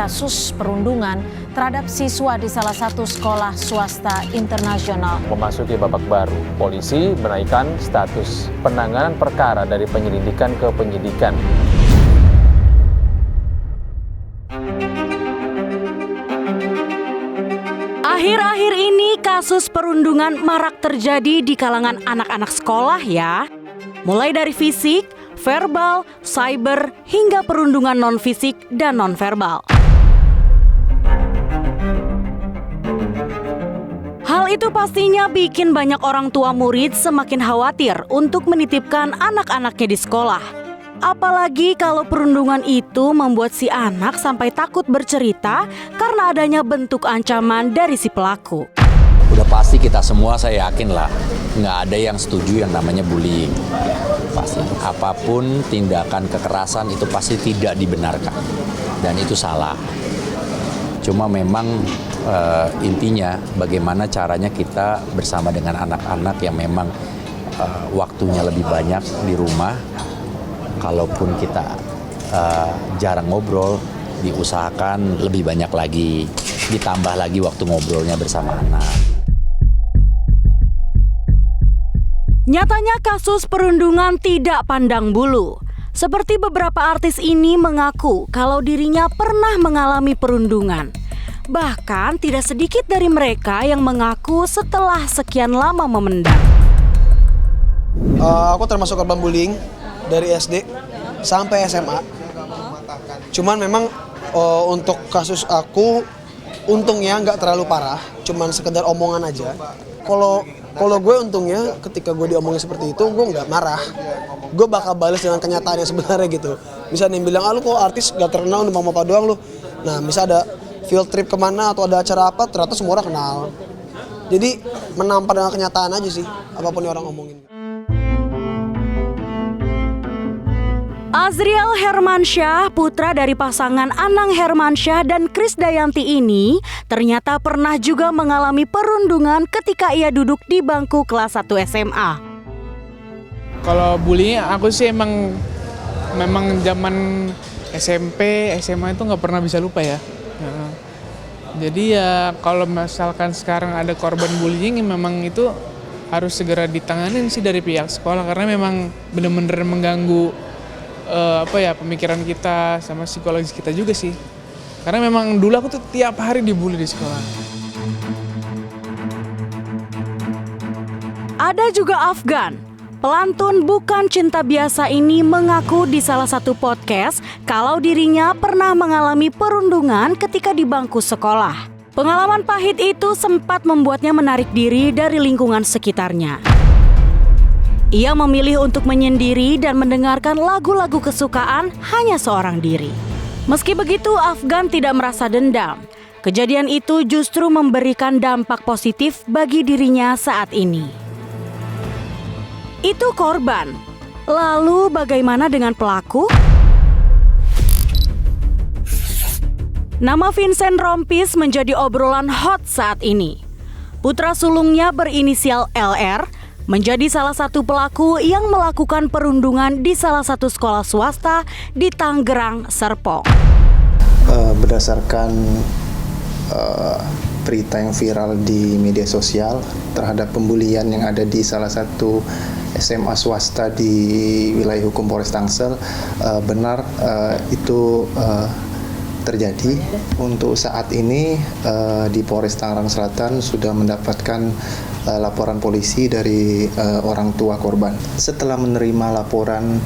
kasus perundungan terhadap siswa di salah satu sekolah swasta internasional. Memasuki babak baru, polisi menaikkan status penanganan perkara dari penyelidikan ke penyidikan. Akhir-akhir ini kasus perundungan marak terjadi di kalangan anak-anak sekolah ya. Mulai dari fisik, verbal, cyber, hingga perundungan non-fisik dan non-verbal. Hal itu pastinya bikin banyak orang tua murid semakin khawatir untuk menitipkan anak-anaknya di sekolah. Apalagi kalau perundungan itu membuat si anak sampai takut bercerita karena adanya bentuk ancaman dari si pelaku. Udah pasti kita semua, saya yakin lah, nggak ada yang setuju yang namanya bullying. Pasti apapun tindakan kekerasan itu pasti tidak dibenarkan dan itu salah. Cuma memang intinya bagaimana caranya kita bersama dengan anak-anak yang memang waktunya lebih banyak di rumah. Kalaupun kita jarang ngobrol, diusahakan lebih banyak lagi, ditambah lagi waktu ngobrolnya bersama anak. Nyatanya kasus perundungan tidak pandang bulu. Seperti beberapa artis ini mengaku kalau dirinya pernah mengalami perundungan. Bahkan tidak sedikit dari mereka yang mengaku setelah sekian lama memendam. Aku termasuk korban bullying dari SD sampai SMA. Cuman memang untuk kasus aku untungnya nggak terlalu parah, cuman sekedar omongan aja. Kalau gue untungnya ketika gue diomongin seperti itu, gue nggak marah. Gue bakal balas dengan kenyataan yang sebenarnya gitu. Misalnya yang bilang, lu kok artis gak terkenal, numpang apa doang lu. Nah, misalnya ada field trip kemana atau ada acara apa, ternyata semua orang kenal. Jadi menampar dengan kenyataan aja sih, apapun yang orang omongin. Azriel Hermansyah, putra dari pasangan Anang Hermansyah dan Krisdayanti ini ternyata pernah juga mengalami perundungan ketika ia duduk di bangku kelas 1 SMA. Kalau bullying aku sih memang zaman SMP, SMA itu nggak pernah bisa lupa ya. Jadi ya kalau misalkan sekarang ada korban bullying memang itu harus segera ditanganin sih dari pihak sekolah karena memang benar-benar mengganggu pemikiran kita sama psikologis kita juga sih. Karena memang dulu aku tuh tiap hari dibully di sekolah. Ada juga Afgan. Pelantun Bukan Cinta Biasa ini mengaku di salah satu podcast kalau dirinya pernah mengalami perundungan ketika di bangku sekolah. Pengalaman pahit itu sempat membuatnya menarik diri dari lingkungan sekitarnya. Ia memilih untuk menyendiri dan mendengarkan lagu-lagu kesukaan hanya seorang diri. Meski begitu, Afgan tidak merasa dendam. Kejadian itu justru memberikan dampak positif bagi dirinya saat ini. Itu korban. Lalu bagaimana dengan pelaku? Nama Vincent Rompis menjadi obrolan hot saat ini. Putra sulungnya berinisial LR menjadi salah satu pelaku yang melakukan perundungan di salah satu sekolah swasta di Tangerang, Serpong. Berdasarkan berita yang viral di media sosial terhadap pembulian yang ada di salah satu SMA swasta di wilayah hukum Polres Tangsel, benar itu terjadi. Untuk saat ini di Polres Tangerang Selatan sudah mendapatkan laporan polisi dari orang tua korban. Setelah menerima laporan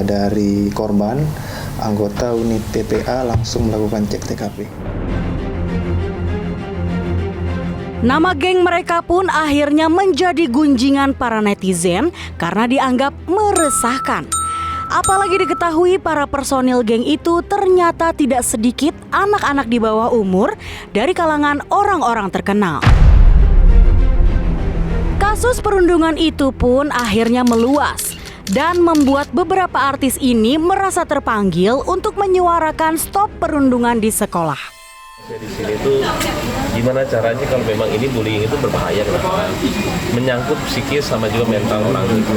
dari korban, anggota unit TPA langsung melakukan cek TKP. Nama geng mereka pun akhirnya menjadi gunjingan para netizen karena dianggap meresahkan. Apalagi diketahui para personil geng itu ternyata tidak sedikit anak-anak di bawah umur dari kalangan orang-orang terkenal. Kasus perundungan itu pun akhirnya meluas dan membuat beberapa artis ini merasa terpanggil untuk menyuarakan stop perundungan di sekolah. Di sini tuh Gimana caranya kalau memang ini bullying itu berbahaya, kenapa? Menyangkut psikis sama juga mental orang itu.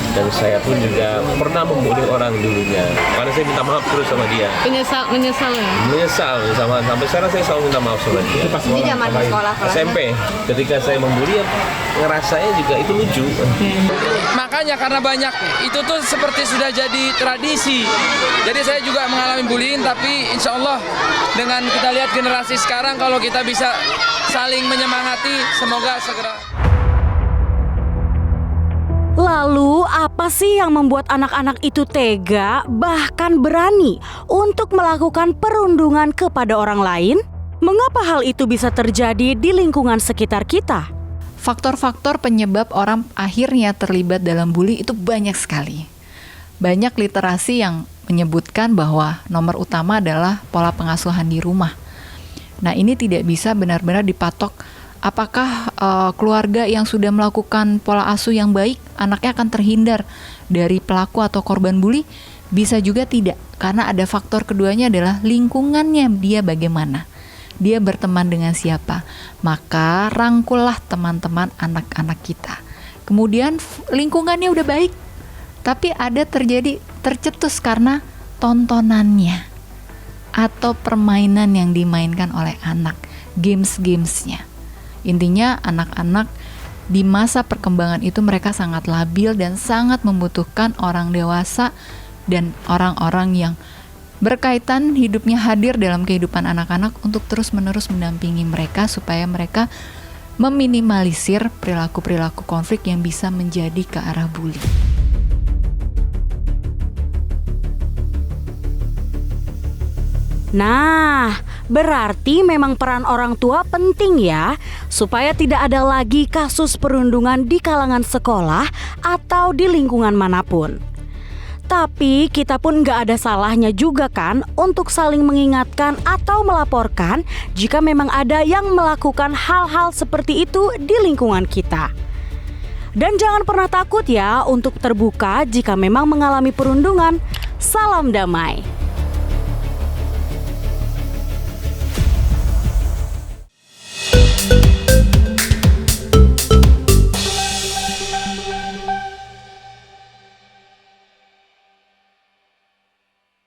Dan saya pun juga pernah membuli orang dulunya, karena saya minta maaf terus sama dia. Menyesal ya? Menyesal sama sampai sekarang saya selalu minta maaf sama dia. Ini zaman sekolah SMP, ketika saya membuli, ngerasanya juga itu lucu. Makanya karena banyak itu tuh seperti sudah jadi tradisi. Jadi saya juga mengalami bullying, tapi insya Allah dengan kita lihat generasi sekarang, kalau kita bisa saling menyemangati, semoga segera. Lalu apa sih yang membuat anak-anak itu tega bahkan berani untuk melakukan perundungan kepada orang lain? Mengapa hal itu bisa terjadi di lingkungan sekitar kita? Faktor-faktor penyebab orang akhirnya terlibat dalam bully itu banyak sekali. Banyak literasi yang menyebutkan bahwa nomor utama adalah pola pengasuhan di rumah. Nah, ini tidak bisa benar-benar dipatok apakah keluarga yang sudah melakukan pola asuh yang baik, anaknya akan terhindar dari pelaku atau korban bully? Bisa juga tidak, karena ada faktor keduanya adalah lingkungannya dia bagaimana. Dia berteman dengan siapa. Maka rangkullah teman-teman anak-anak kita. Kemudian lingkungannya udah baik, tapi ada terjadi tercetus karena tontonannya atau permainan yang dimainkan oleh anak, games-gamesnya. Intinya anak-anak di masa perkembangan itu mereka sangat labil dan sangat membutuhkan orang dewasa dan orang-orang yang berkaitan hidupnya hadir dalam kehidupan anak-anak untuk terus-menerus mendampingi mereka supaya mereka meminimalisir perilaku-perilaku konflik yang bisa menjadi ke arah bully. Nah, berarti memang peran orang tua penting ya, supaya tidak ada lagi kasus perundungan di kalangan sekolah atau di lingkungan manapun. Tapi kita pun gak ada salahnya juga kan untuk saling mengingatkan atau melaporkan jika memang ada yang melakukan hal-hal seperti itu di lingkungan kita. Dan jangan pernah takut ya untuk terbuka jika memang mengalami perundungan. Salam damai.